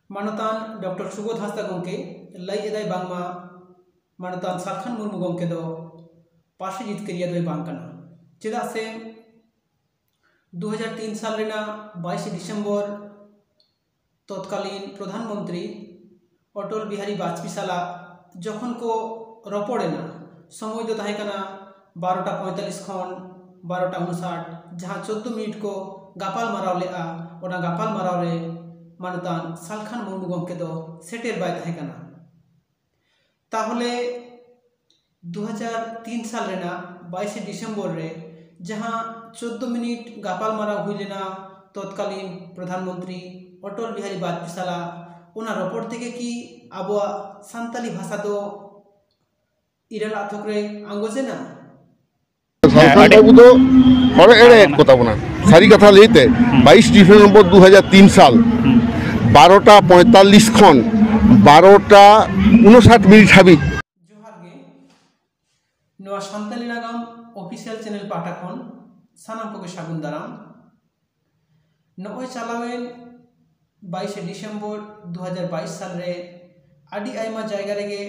मानतान doctor Subodh Hansda गंके लई एदाय बांगमा मानतान सालखान मुर्मू गंके दो पार्सी जितकारिया दोय बांग कना चेदा से 2003 साल रेना 22 डिसेम्बर तत्कालीन प्रधानमंत्री अटल बिहारी वाजपेयी साला जखन को रपड़ेना समय दो ताहे कना 12:45 खन 12:59 जहाँ 14 मिनट को गापाल माराव लेआ ओना गापाल माराव रे मानतान सालखान मुर्मू गंके दो सेटेर बाय ताहे कना ताहले 2003 साल रेना 22 डिसेम्बर रे जहाँ 14 मिनट गापाल माराव हुई लेना तत्कालीन प्रधानमंत्री अटल बिहारी वाजपेयी साला ओना रपड़ तेगे कि आबोआ सान्ताली भाषा दो इराल आथोकरे आंगोजेना सारी कथा लेते 22 डिसेम्बर 2003 साल 12:45 खन 12:59 हाबी जोहार गे नोआ सान्ताली नागाम ऑफिशियल चैनल पाटा खन सानाम को सागुन दाराम नोय चालावेन 22 डिसेम्बर 2022 साल रे आदि आयमा जायगा रेगे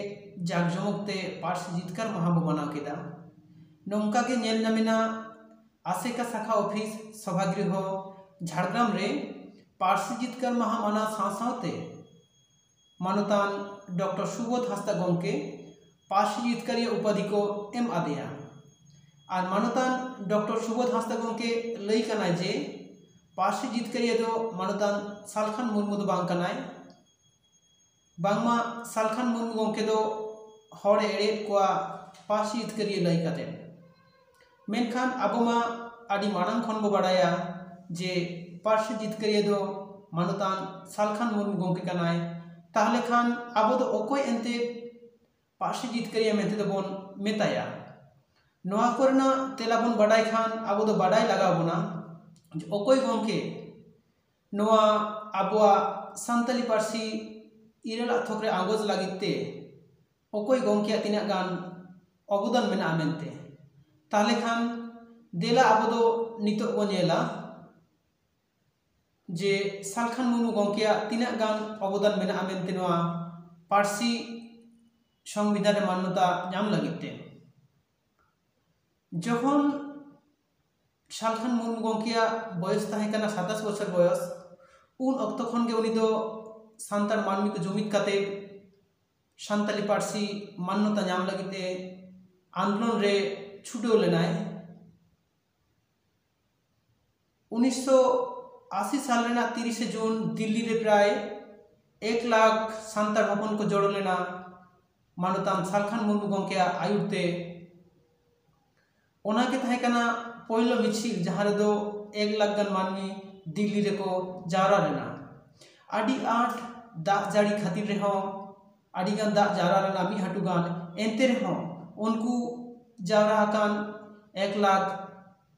जाकजमकते पार्सी जितकार माहा बो मानाव केदा नोंका के नेल नामिना आसेका शाखा ऑफिस सभागृह झाड़ग्राम रे पार्सी जितकार माहा माना साथ मानतान डॉक्टर सुबोध हांसदा गंके पार्सी जितकारिया उपाधि को एम आदेया और मानतान डॉक्टर सुबोध हांसदा गंके लई कनाय जे पार्सी जितकारिया दो मानतान सालखान मुर्मू दो बांग कनाय बांगमा सालखान मुर्मू गंके दो हर एड़ेट कोआ पार्सी जितकारिया लई काते मेनखान आबोमा आदि मारांग खन बो बाड़ाया जे पार्सी जितकारिया दो मानतान सालखान मुर्मू गंके कनाय ताहले खान आबो दो ओकोय एंते पार्सी जितकारिया मेंते दो बोन मेताया नोआ कोरना तेला बोन बाड़ाय खान आबो दो बाड़ाय लगाव बोना ओकोय गंके नोआ आबोआ सान्ताली पार्सी इराल आथोकरे आंगोज लागिते ओकोय गंके तिना गान अवदान मेना मेनते ताहले खान देला आबो दो नितो बो नेला जे सालखान मुर्मू गंके तिना गान अवदान मेना मेनते नोआ पार्सी संविधान मान्यता नाम लागिते जखन सालखान मुर्मू गंके बयस ताहे कना 27 बछर बयस उन अक्तो खन गे उनी दो सान्ताल मानमी को जुमिद काते सान्ताली पार्सी मान्यता नाम लागिते आंदोलन रे छुटो लेनाय 1980 साल रेना 30 जून दिल्ली रे प्राय 1 लाख सान्ताल हपन को जोड़ो लेना मानतान सालखान मुर्मू गंके आयुरते ओना के ताहे कना पहिलो मिছিল जहाँ रे दो 1 लाख गन मानमी दिल्ली रे को जावरा लेना आदि आठ दाग जाड़ी खातिर रे हो आदि गान दाग जावरा लेना मी हटू गान एंते रे हो उनको जावरा कान 1 लाख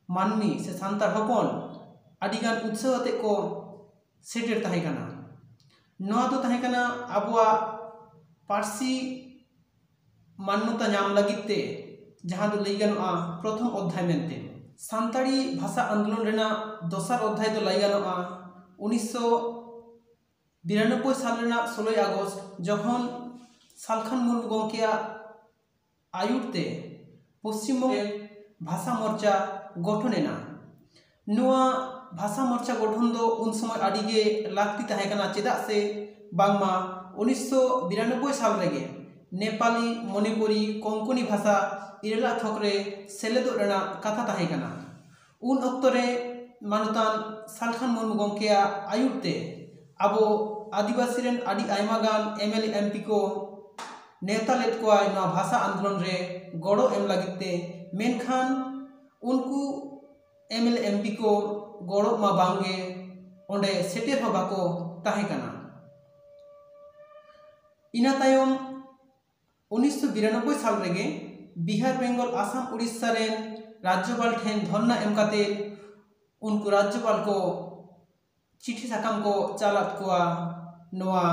मानमी से सान्ताल हपन आदि गान उत्सव ते को सेटेर ताहे कना नोआ तो ताहे कना आबोआ पार्सी मान्यता नाम लागिते जहाँ दो लई गानोआ प्रथम अध्याय मेनते सान्ताड़ी भाषा आंदोलन रेना दोसर अध्याय दो लई गानोआ 1992 साल रेना 16 अगस्त जखन सालखान मुर्मू गंके आयुरते पश्चिम भाषा मोर्चा गठनेना नोआ भाषा मोर्चा गठन दो उन समय आडिगे लाक्ति ताहे कना चेदा से बांगमा 1992 साल रेगे नेपाली मणिपुरी कोंकणी भाषा इराला थोकरे सेलेदो रेना कथा ताहे कना उन अक्तो रे मानतान सालखान मुर्मू गंके आयुरते आबो आदिवासी रेन आदि आयमा गान एमएलए एमपी को नेता लेट को नोआ भाषा आंदोलन रे गड़ो एम लागिते मेनखान उनको एमएलए एमपी को गड़ो मा बांगे ओंडे सेटेर हो बाको ताहे कना इना तायम 1992 साल रेगे बिहार बेंगल आसाम उड़ीसा रेन राज्यपाल ठेन धरना एम काते उनको राज्यपाल को चिठी साकाम को चालात कोआ नोआ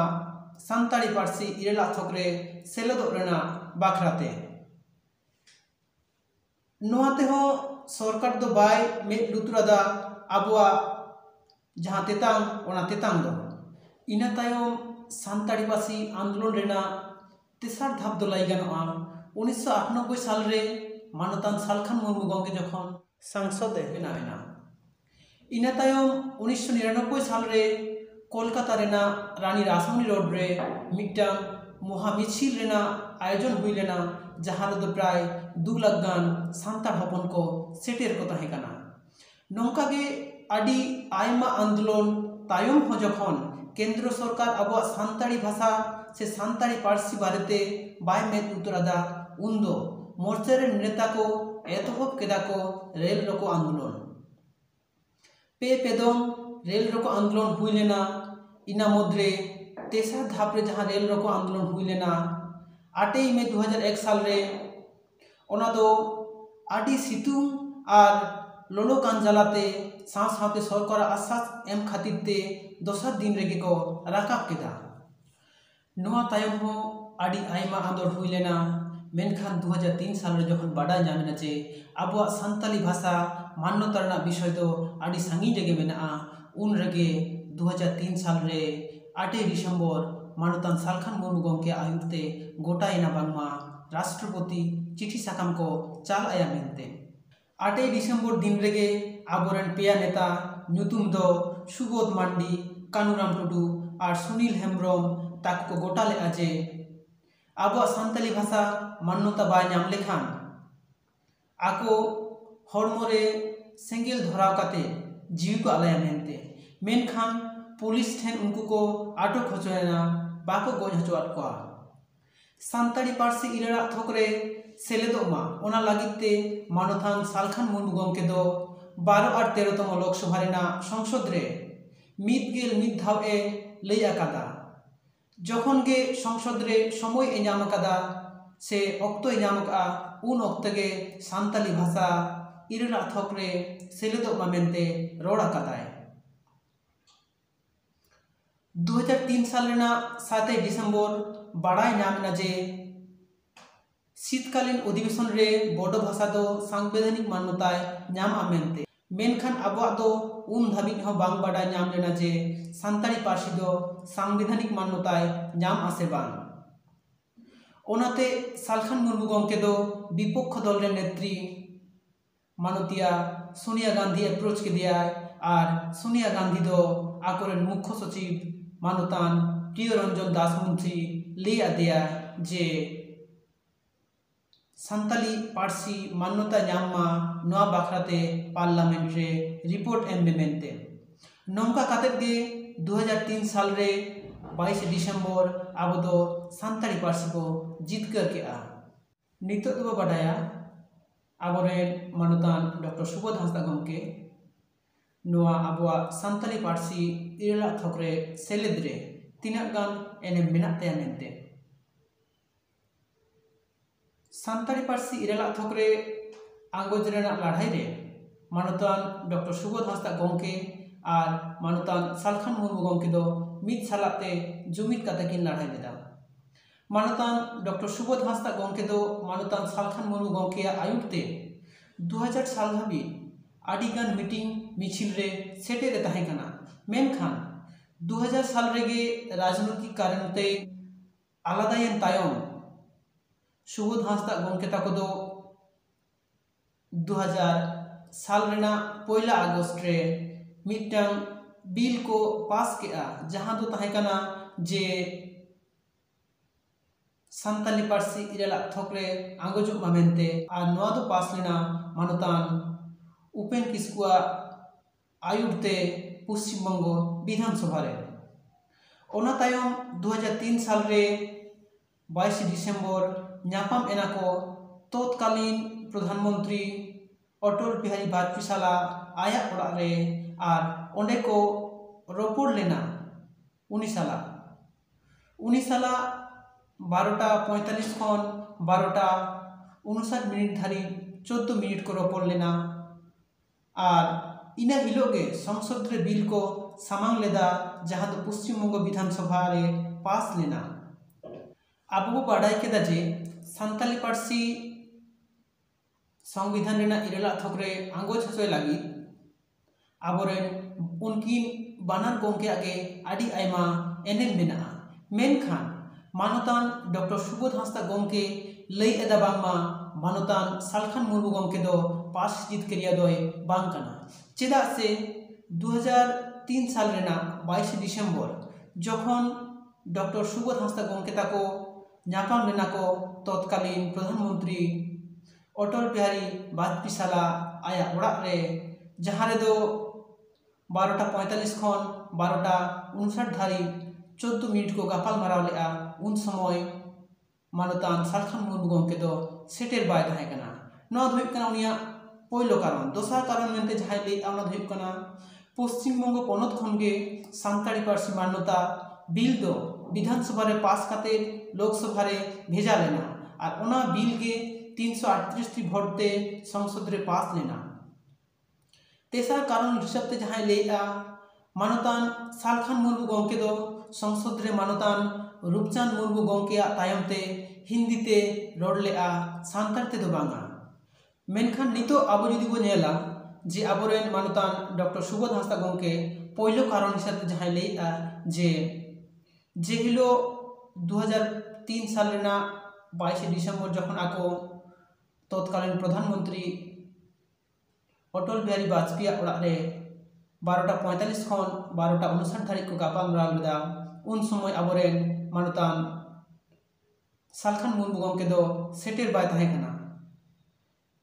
सान्ताड़ी पार्सी इराल आथोकरे सेलेदो रेना बाखराते नोआते हो सरकार दो बाय मेद लुतुरादा आबुआ जहाँ तेतांग ओना तेतांग दो ᱤᱱᱟᱹ ᱛᱟᱭᱚᱢ ᱥᱟᱱᱛᱟᱲᱤ ᱯᱟᱹᱨᱥᱤ ᱟᱱᱫᱳᱞᱚᱱ ᱨᱮᱱᱟᱜ ᱛᱮᱥᱟᱨ ᱫᱷᱟᱯ ᱫᱚ ᱞᱟᱹᱭ ᱜᱟᱱᱚᱜᱼᱟ 1998 ᱥᱟᱞ ᱨᱮ ᱢᱟᱱᱚᱛᱟᱱ ᱥᱟᱞᱠᱷᱟᱱ ᱢᱩᱨᱢᱩ ᱜᱚᱢᱠᱮ ᱡᱚᱠᱷᱚᱱ ᱥᱟᱝᱥᱚᱫ ᱮ ᱵᱮᱱᱟᱣ ᱮᱱᱟ। ᱤᱱᱟᱹ ᱛᱟᱭᱚᱢ 1999 ᱥᱟल ᱨᱮ कोलकाता रेना रानी रासमणी रोड रे मिट्टांग महा मिছিল रेना आयोजन हुई लेना जहां रे प्राय 2 लाख गान सान्ताड़ हपन को सेटेर को तहे कना। नौका गे आदि आयमा आंदोलन तायम हो जखन केंद्र सरकार अब सान्ताड़ी भाषा से सान्ताड़ी पार्सी बारेते बाय मेद उतरादा उन्दो मोर्चा रे नेता को एतहब केदा को रेल रोको आंदोलन पेदम रेल रोको आंदोलन हुई लेना। इना मध्य तेसर धाप रे जहां रेल रोको आंदोलन हुई लेना 8 मई 2001 साल रे ओना दो आदि सितुंग और लोलो कान जलाते साथ सरकार आश्वास एम खातिर ते दोसर दिन रेगे को राकाब केदा। नोआ तायम हो आदि आयमा आंदोलन हुई लेना मेनखान 2003 साल रे जखन बाडा जामिना जे आबुआ सान्ताली भाषा मान्यता रना विषय दो आदि सांगी रेगे मेना उन रेगे 2003 साल रे 8 डिसेम्बर मानतान सालखान मुर्मू गमके आयुरते गोटायना बांगमा राष्ट्रपति चिठी साकाम को चाल आया मेनते 8 डिसेम्बर दिन रेगे आबोरेन पेया नेता नुतुम दो सुबोध मांडी कानुराम टुडू और सुनील हेम्ब्रम ताक को गोटा ले आजे आबो सान्ताली भाषा मान्यता बाय नाम लेखान आको हरमोरे सेंगेल धराव काते जीव को आलाया मेनते मेनखान पुलिस ठेन उनको को आटक होचोयना बाको गोज हचोआट को सान्ताड़ी पार्सी इरारा थोकरे सेलेदोमा ओना लागिते मानोथान सालखान मुर्मू गमके दो 12 और 13 तम लोकसभा रेना संसद रे मिदगेल मिद धाव ए लई आकादा जखन गे संसद रे समय ए नाम आकादा से अक्तो ए नाम का उन अक्तो गे सान्ताली भाषा इरारा थोकरे सेलेदोमा मेनते रोड आकादाय। 2003 साल रेना 7 डिसेम्बर बाड़ाय नामना जे शीतकालीन अधिवेशन रे बोडो भाषा दो सांविधानिक मान्यताय नाम आमेनते मेनखान आबुआ दो उन धाबिज हो बांग बाड़ाय नाम लेना जे सान्ताड़ी पार्सी दो सांविधानिक मान्यताय नाम आसे बांग ओनाते सालखान मुर्मू गमके दो विपक्ष दल रे नेत्री मानतिया सोनिया गांधी अप्रोच के दिया और सोनिया गांधी दो आकोरेन मुख्य सचिव मानतान प्रियरंजन दास मंत्री ले आदिया जे सान्ताली पार्सी मान्यता नामा नवा बाखराते पार्लियामेंट रे रिपोर्ट एम मेनते नौका कातेत गे 2003 साल रे 22 डिसेम्बर आबो दो सान्ताली पार्सी को जितकर के आ नितो दो बाडाया आबोरेन मानतान डॉक्टर सुबोध हांसदा गमके नोआ आबुआ सान्ताली पार्सी इराला थोकरे सेलेद रे तीना गान एने मेनाक तया मेनते सान्ताली पार्सी इराला थोकरे आंगोज रेना लड़ाई रे मानतान डॉक्टर सुबोध हांसदा गमके और मानतान सालखान मुर्मू गमके दो मिद सालाते जुमिद काते किन लड़ाई लेदा मानतान डॉक्टर सुबोध हांसदा गमके दो मानतान सालखान मुर्मू गमके आयुरते 2000 साल धाबी आडिगान मीटिंग मिছিল रे सेटे रे ताहे कना मेनखान 2000 साल रेगे राजनीतिक कारणते आलादायन तायम सुबोध हांसदा गमके ताको दो 2000 साल रेना 1 अगस्त रे मिटन बिल को पास केआ जहां दो ताहे कना जे सान्ताली पार्सी इराला थोकरे आंगोजु मामेनते और नवा दो पास लेना मानतान उपेन किस्कुआ आयुरते पश्चिम बंगो विधानसभा रे ओना तायम 2003 साल रे 22 डिसेम्बर नापाम एना को तत्कालीन प्रधानमंत्री अटल बिहारी वाजपेयी साला आया ओड़ा रे और ओंडे को रोपड़ लेना 19 साला 12:45 खन 12:59 मिनिट धारी 14 मिनिट को रोपड़ लेना और इना हिलोगे संसद रे बिल को सामांग लेदा जहां तो पश्चिम बंग विधानसभा रे पास लेना आबो बाडाय केदा जे सान्ताली पार्सी संविधान रेना इराला थोकरे आंगोज हसोय लागी आबोरेन उनकिन बानार गमके आगे आदि आयमा एनेम मेनागा मेनखान मानतान डॉक्टर सुबोध हांसदा गंके लई एदा बांगमा मानतान सालखान मुर्मू गंके दो पास जितकेरिया दोय बांग काना चेदा से 2003 साल रेना 22 डिसेम्बर जखन डॉक्टर सुबोध हांसदा गंके ताको नापाम लेना को तत्कालीन प्रधानमंत्री अटल बिहारी वाजपेयी साला आया ओड़ा रे जहाँ रे दो 12:45 खन 12:59 धारी 14 मिनट को गापाल माराव लेआ उन समय मानतान सालखान मुर्मू गंके दो सेटेर बाय ताहे कना नवा धुइब कना उनिया पहिलो कारण दोसार कारण मेनते जहाय ले आवना धुइब कना पश्चिम बंग पनत खनगे सानताड़ी पार्सी मान्यता बिल दो विधानसभा रे पास काते लोकसभा रे भेजा लेना और ओना बिल गे 338 टी भोट ते संसद रे पास लेना तेसार कारण हिसाब ते जहाय लेआ मानतान सालखान मुर्मू गंके दो संसद रे मानतान रूपचांद मुर्मू गंके तायम ते हिंदी ते रोड लेआ सानतार ते दो बांगा मेनखान नितो आबो जुदी बो नेला जे आबोरेन मानतान डॉक्टर सुबोध हांसदा गंके पहिलो कारण हिसाब ते जहाय लेआ जे हिलो 2003 साल रेना 22 डिसेम्बर जखन आको तत्कालीन प्रधानमंत्री अटल बिहारी वाजपेयी ओड़ा रे 12:45 खन 12:59 धारी को गापाल माराव लेदा उन समय आबोरेन मानतान सालखान मुर्मू गंके दो सेटेर बाय ताहे कना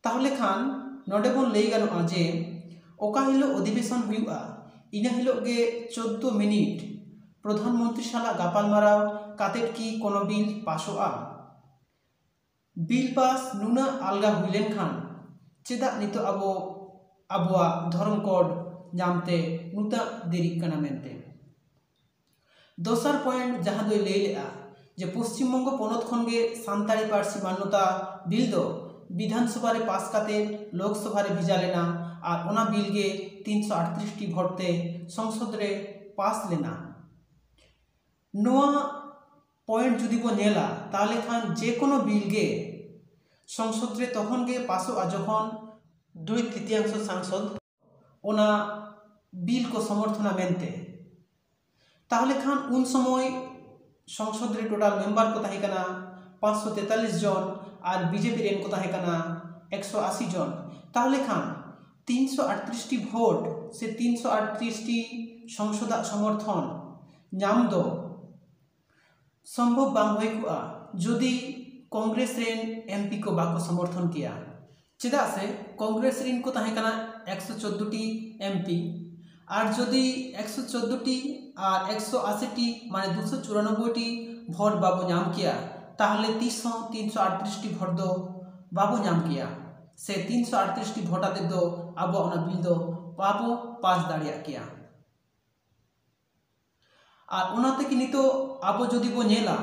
ताहले खान नोडे बोन लई गानोआ जे ओका हिलो अधिवेशन हुआ इना हिलो गे 14 मिनिट प्रधानमंत्री साला गापाल माराव कातेट की कोनो बिल पासोआ बिल पास नुना आलगा हुइलेन खान चेदा नितो आबो आबोआ धर्म कोड नामते नुता देरी कना मेनते दोसर पॉइंट जहां दो ले लेआ जे पश्चिम बंग पनत खनगे सानताड़ी पार्सी मान्यता बिल दो विधानसभा रे पास काते लोकसभा रे भेजा लेना और ओना बिल गे 338 टी भोट ते संसद रे पास लेना नोआ पॉइंट जुदी बो नेला ताले खान जे कोनो बिल गे संसद रे तखन गे पासोआ जखन 2/3 सांसद ओना बिल को समर्थना मेनते ताहले खान उन समय संसद रे टोटल मेंबर को ताहे कना 543 जन और बीजेपी रेन को ताहे कना 180 जन ताहले खान 338 टी भोट से 338 टी संसद समर्थन नाम दो संभव बांग होइकुआ जदि कांग्रेस रेन एमपी को बाको समर्थन किया चेदा से कांग्रेस रेन को ताहे कना 114 टी एमपी और जदि 114 टी और 180 टी माने 294 टी भोट बाबू नाम किया ताहले 338 टी भोट दो बाबू नाम किया से 338 टी भोट आते दो अब ओना बिल दो बाबू पास दाड़िया किया और ओनाते कि नितो आबो जदि बो नेला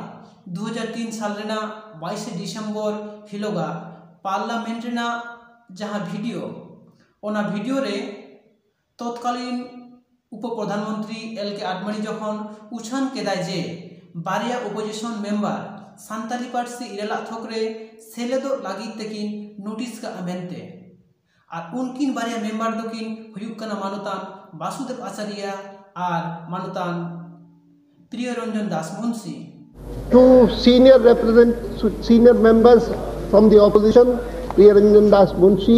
2003 साल रेना 22 डिसेम्बर हिलोगा पार्लियामेंट रेना जहां वीडियो ओना वीडियो रे तत्कालीन उप प्रधानमंत्री एल के आडवाणी जखन उछान केदाय जे बारिया अपोजिशन मेंबर सानताली पार्सी इरेला थोकरे सेलेदो लागी तकिन नोटिस का अमेनते और उनकिन बारिया मेंबर दोकिन हुयुक कना मानतान वासुदेव आचार्य और मानतान प्रियरंजन दास Munshi Two senior members from the opposition, Priyaranjan Das Munshi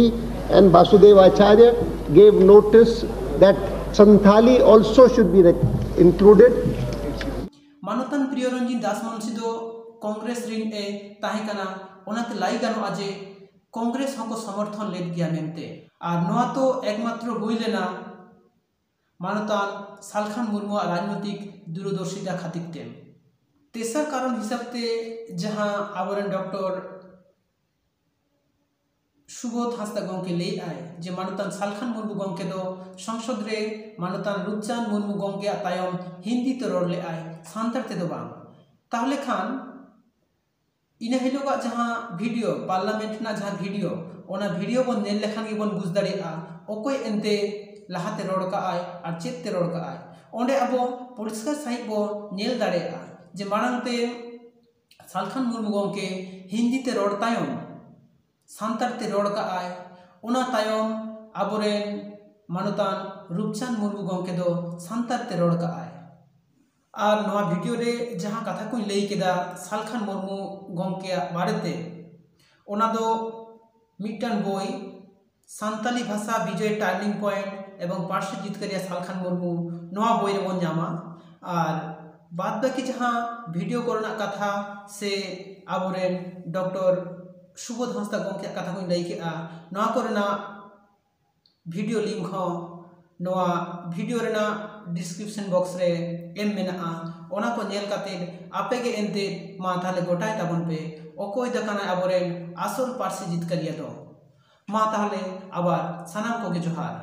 and Vasudev Acharya, gave notice that Santhali also should be included. मानतान Priyaranjan दास मुंशी दो कांग्रेस रिन ए ताहे कना ओनाते लाई गानो आजे कांग्रेस हको समर्थन लेद गया मेनते और नोआ तो एकमात्र हुई लेना मानतान सालखान मुर्मू राजनीतिक दूरदर्शिता खातिर तेसर कारण हिसाब ते जहां आवरण डॉक्टर सुबोध हांसदा गंके ले आए जे मानतान सालखान मुर्मू गंके दो संसद रे मानतान रूपचांद मुर्मू गंके तायम हिंदी ते रोड ले आए सानतार ते दो बांग ताहले खान इना हिलोगा जहां वीडियो पार्लियामेंट ना जहां वीडियो ओना वीडियो बन नेल लेखान गे बन बुझ दाड़ेआ ओकोय एनते लाहाते रोड का आय और चेत ते रोड का आय ओंडे अबो परिष्कार सहित बो नेल दाड़ेआ जे मारांगते सालखान मुर्मू गंके हिंदी ते रोड तायम सानतार ते रोड का आय ओना तायम आबोरेन मानतान रूपचांद मुर्मू गंके दो सानतार ते रोड का आय और नवा वीडियो रे जहां कथा को लई केदा सालखान मुर्मू गमके बारेते ओना दो मिटन बोई सान्ताली भाषा विजय टार्निंग पॉइंट एवं पार्श्व जितकारिया सालखान मुर्मू नवा बोई रे बन जामा। और बाद बाकी जहां वीडियो कोरोना कथा से आबोरेन डॉक्टर सुबोध हांसदा गमके कथा को लई केआ नवा कोरोना वीडियो लिंक हो नवा वीडियो रेना डिस्क्रिप्शन बॉक्स रे एम मेना ओना को नेल काते आपे के एनते मा ताले गोटाय ताबन पे ओकोय दकाना आबोरेन आसल पार्सी जितकारिया दो मा ताले आबार सानाम को के जोहार।